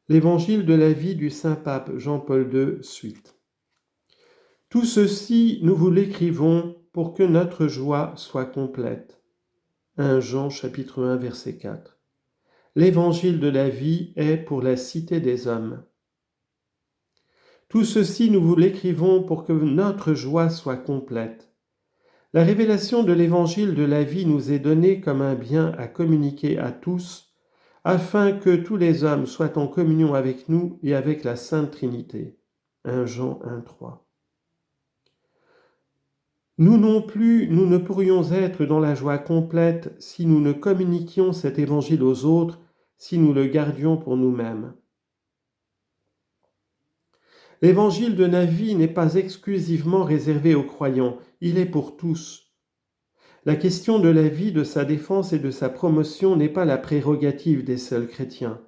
L'Évangile de la vie du Saint-Pape Jean-Paul II, suite. Tout ceci, nous vous l'écrivons pour que notre joie soit complète. 1 Jean chapitre 1 verset 4. L'Évangile de la vie est pour la cité des hommes. Tout ceci, nous vous l'écrivons pour que notre joie soit complète. La révélation de l'Évangile de la vie nous est donnée comme un bien à communiquer à tous, afin que tous les hommes soient en communion avec nous et avec la Sainte Trinité. 1 Jean 1,3. Nous non plus, nous ne pourrions être dans la joie complète si nous ne communiquions cet évangile aux autres, si nous le gardions pour nous-mêmes. L'évangile de la vie n'est pas exclusivement réservé aux croyants, il est pour tous. La question de la vie, de sa défense et de sa promotion n'est pas la prérogative des seuls chrétiens.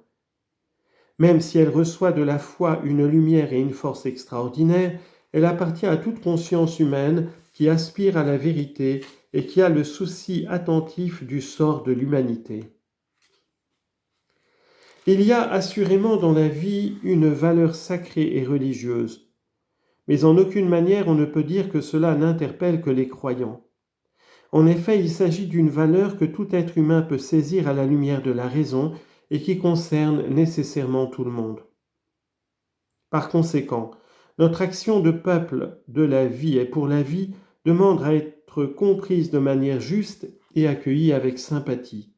Même si elle reçoit de la foi une lumière et une force extraordinaires, elle appartient à toute conscience humaine qui aspire à la vérité et qui a le souci attentif du sort de l'humanité. Il y a assurément dans la vie une valeur sacrée et religieuse, mais en aucune manière on ne peut dire que cela n'interpelle que les croyants. En effet, il s'agit d'une valeur que tout être humain peut saisir à la lumière de la raison et qui concerne nécessairement tout le monde. Par conséquent, notre action de peuple de la vie et pour la vie demande à être comprise de manière juste et accueillie avec sympathie.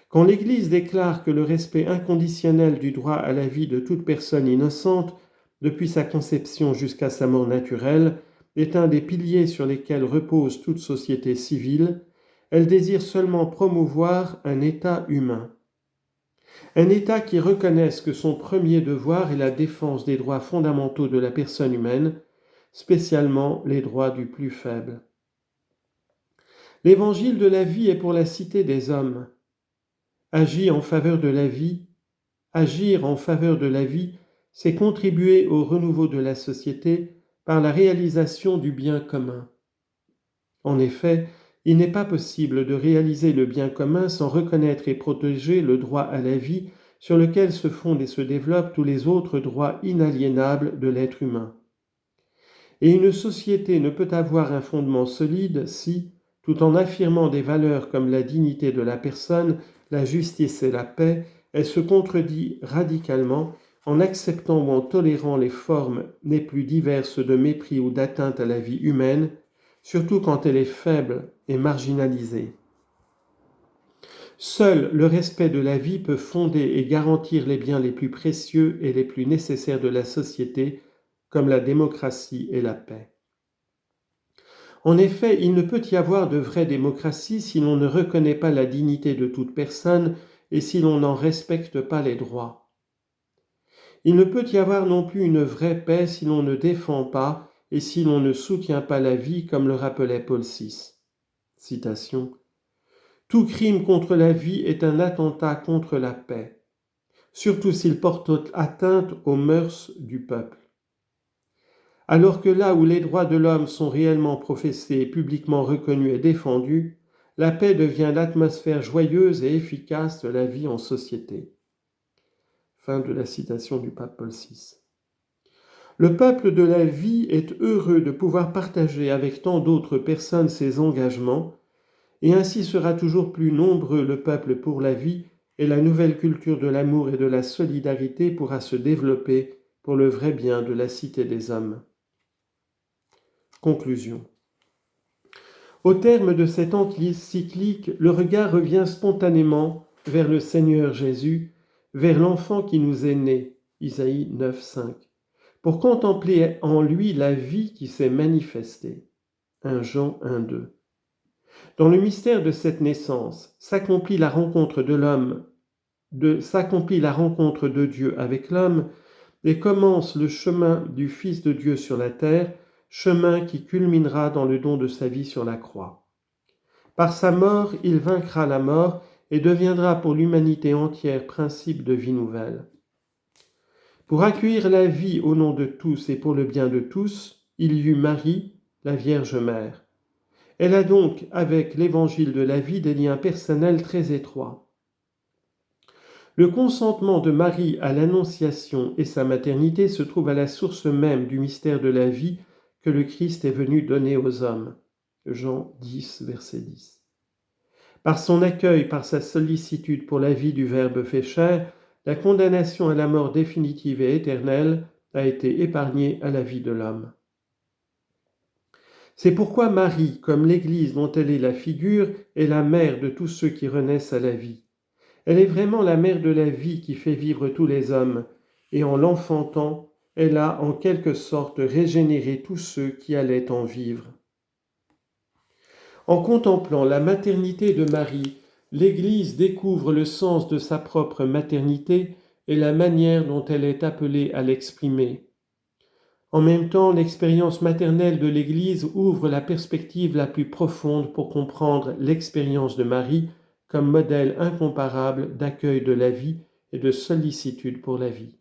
Quand l'Église déclare que le respect inconditionnel du droit à la vie de toute personne innocente, depuis sa conception jusqu'à sa mort naturelle, est un des piliers sur lesquels repose toute société civile, elle désire seulement promouvoir un État humain. Un État qui reconnaisse que son premier devoir est la défense des droits fondamentaux de la personne humaine, spécialement les droits du plus faible. L'Évangile de la vie est pour la cité des hommes. Agir en faveur de la vie, c'est contribuer au renouveau de la société par la réalisation du bien commun. En effet, il n'est pas possible de réaliser le bien commun sans reconnaître et protéger le droit à la vie sur lequel se fondent et se développent tous les autres droits inaliénables de l'être humain. Et une société ne peut avoir un fondement solide si, tout en affirmant des valeurs comme la dignité de la personne, la justice et la paix, elle se contredit radicalement en acceptant ou en tolérant les formes les plus diverses de mépris ou d'atteinte à la vie humaine, surtout quand elle est faible et marginalisée. Seul le respect de la vie peut fonder et garantir les biens les plus précieux et les plus nécessaires de la société, comme la démocratie et la paix. En effet, il ne peut y avoir de vraie démocratie si l'on ne reconnaît pas la dignité de toute personne et si l'on n'en respecte pas les droits. Il ne peut y avoir non plus une vraie paix si l'on ne défend pas et si l'on ne soutient pas la vie, comme le rappelait Paul VI. Citation. « Tout crime contre la vie est un attentat contre la paix, surtout s'il porte atteinte aux mœurs du peuple. Alors que là où les droits de l'homme sont réellement professés, publiquement reconnus et défendus, la paix devient l'atmosphère joyeuse et efficace de la vie en société. » Fin de la citation du pape Paul VI. Le peuple de la vie est heureux de pouvoir partager avec tant d'autres personnes ses engagements, et ainsi sera toujours plus nombreux le peuple pour la vie, et la nouvelle culture de l'amour et de la solidarité pourra se développer pour le vrai bien de la cité des hommes. Conclusion. Au terme de cette encyclique, le regard revient spontanément vers le Seigneur Jésus, vers l'enfant qui nous est né, Isaïe 9,5, pour contempler en lui la vie qui s'est manifestée, 1 Jean 1,2. Dans le mystère de cette naissance, s'accomplit la rencontre de Dieu avec l'homme et commence le chemin du Fils de Dieu sur la terre, chemin qui culminera dans le don de sa vie sur la croix. Par sa mort, il vaincra la mort et deviendra pour l'humanité entière principe de vie nouvelle. Pour accueillir la vie au nom de tous et pour le bien de tous, il y eut Marie, la Vierge Mère. Elle a donc, avec l'évangile de la vie, des liens personnels très étroits. Le consentement de Marie à l'Annonciation et sa maternité se trouve à la source même du mystère de la vie que le Christ est venu donner aux hommes. Jean 10, verset 10. Par son accueil, par sa sollicitude pour la vie du Verbe fait chair, la condamnation à la mort définitive et éternelle a été épargnée à la vie de l'homme. C'est pourquoi Marie, comme l'Église dont elle est la figure, est la mère de tous ceux qui renaissent à la vie. Elle est vraiment la mère de la vie qui fait vivre tous les hommes, et en l'enfantant, elle a en quelque sorte régénéré tous ceux qui allaient en vivre. En contemplant la maternité de Marie, l'Église découvre le sens de sa propre maternité et la manière dont elle est appelée à l'exprimer. En même temps, l'expérience maternelle de l'Église ouvre la perspective la plus profonde pour comprendre l'expérience de Marie comme modèle incomparable d'accueil de la vie et de sollicitude pour la vie.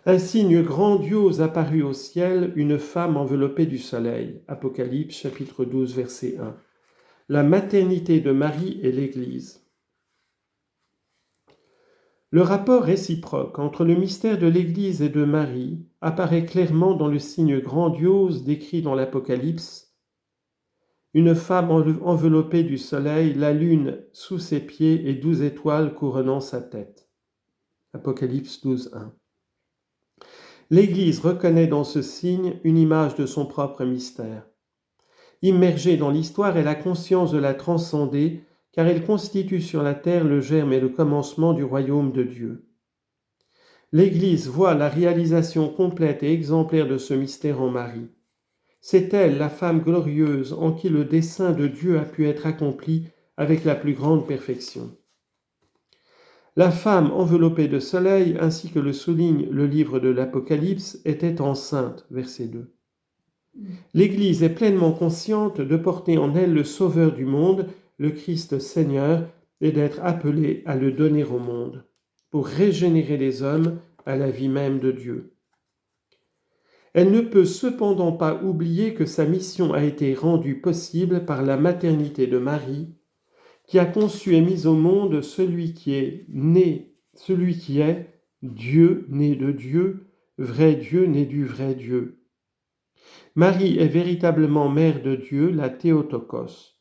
Un signe grandiose apparut au ciel, une femme enveloppée du soleil. Apocalypse chapitre 12, verset 1. La maternité de Marie et l'Église. Le rapport réciproque entre le mystère de l'Église et de Marie apparaît clairement dans le signe grandiose décrit dans l'Apocalypse. Une femme enveloppée du soleil, la lune sous ses pieds et 12 étoiles couronnant sa tête. Apocalypse 12, 1. L'Église reconnaît dans ce signe une image de son propre mystère. Immergée dans l'histoire, elle a conscience de la transcender, car elle constitue sur la terre le germe et le commencement du royaume de Dieu. L'Église voit la réalisation complète et exemplaire de ce mystère en Marie. C'est elle, la femme glorieuse, en qui le dessein de Dieu a pu être accompli avec la plus grande perfection. La femme enveloppée de soleil, ainsi que le souligne le livre de l'Apocalypse, était enceinte, verset 2. L'Église est pleinement consciente de porter en elle le Sauveur du monde, le Christ Seigneur, et d'être appelée à le donner au monde, pour régénérer les hommes à la vie même de Dieu. Elle ne peut cependant pas oublier que sa mission a été rendue possible par la maternité de Marie, qui a conçu et mis au monde celui qui est Dieu né de Dieu, vrai Dieu né du vrai Dieu. Marie est véritablement mère de Dieu, la Théotokos.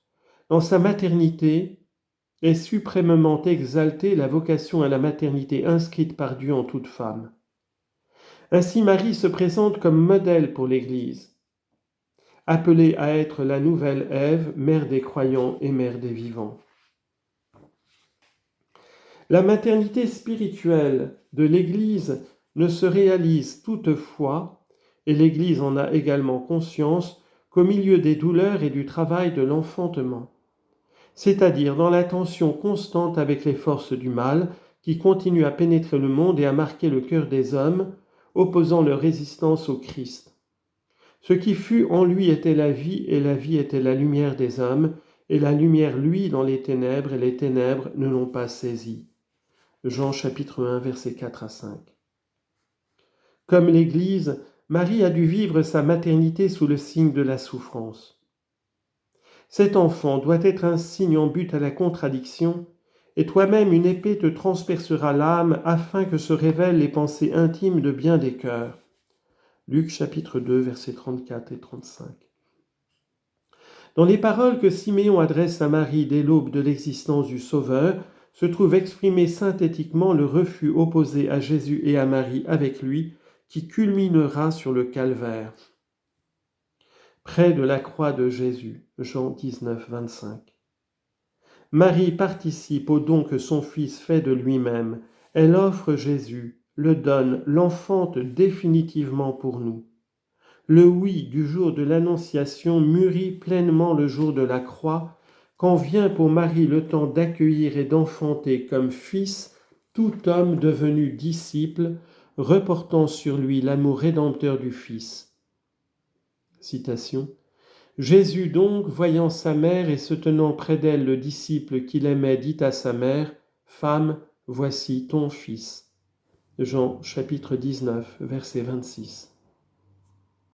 Dans sa maternité est suprêmement exaltée la vocation à la maternité inscrite par Dieu en toute femme. Ainsi Marie se présente comme modèle pour l'Église, appelée à être la nouvelle Ève, mère des croyants et mère des vivants. La maternité spirituelle de l'Église ne se réalise toutefois, et l'Église en a également conscience, qu'au milieu des douleurs et du travail de l'enfantement, c'est-à-dire dans la tension constante avec les forces du mal qui continuent à pénétrer le monde et à marquer le cœur des hommes, opposant leur résistance au Christ. Ce qui fut en lui était la vie, et la vie était la lumière des hommes, et la lumière luit dans les ténèbres, et les ténèbres ne l'ont pas saisie. Jean chapitre 1, versets 4 à 5. Comme l'Église, Marie a dû vivre sa maternité sous le signe de la souffrance. Cet enfant doit être un signe en but à la contradiction, et toi-même une épée te transpercera l'âme afin que se révèlent les pensées intimes de bien des cœurs. Luc chapitre 2, versets 34 et 35. Dans les paroles que Siméon adresse à Marie dès l'aube de l'existence du Sauveur, se trouve exprimé synthétiquement le refus opposé à Jésus et à Marie avec lui, qui culminera sur le calvaire. Près de la croix de Jésus, Jean 19, 25. Marie participe au don que son Fils fait de lui-même. Elle offre Jésus, le donne, l'enfante définitivement pour nous. Le oui du jour de l'Annonciation mûrit pleinement le jour de la croix, quand vient pour Marie le temps d'accueillir et d'enfanter comme fils tout homme devenu disciple, reportant sur lui l'amour rédempteur du Fils. Citation. Jésus donc, voyant sa mère et se tenant près d'elle le disciple qu'il aimait, dit à sa mère, « Femme, voici ton fils. » Jean chapitre 19, verset 26.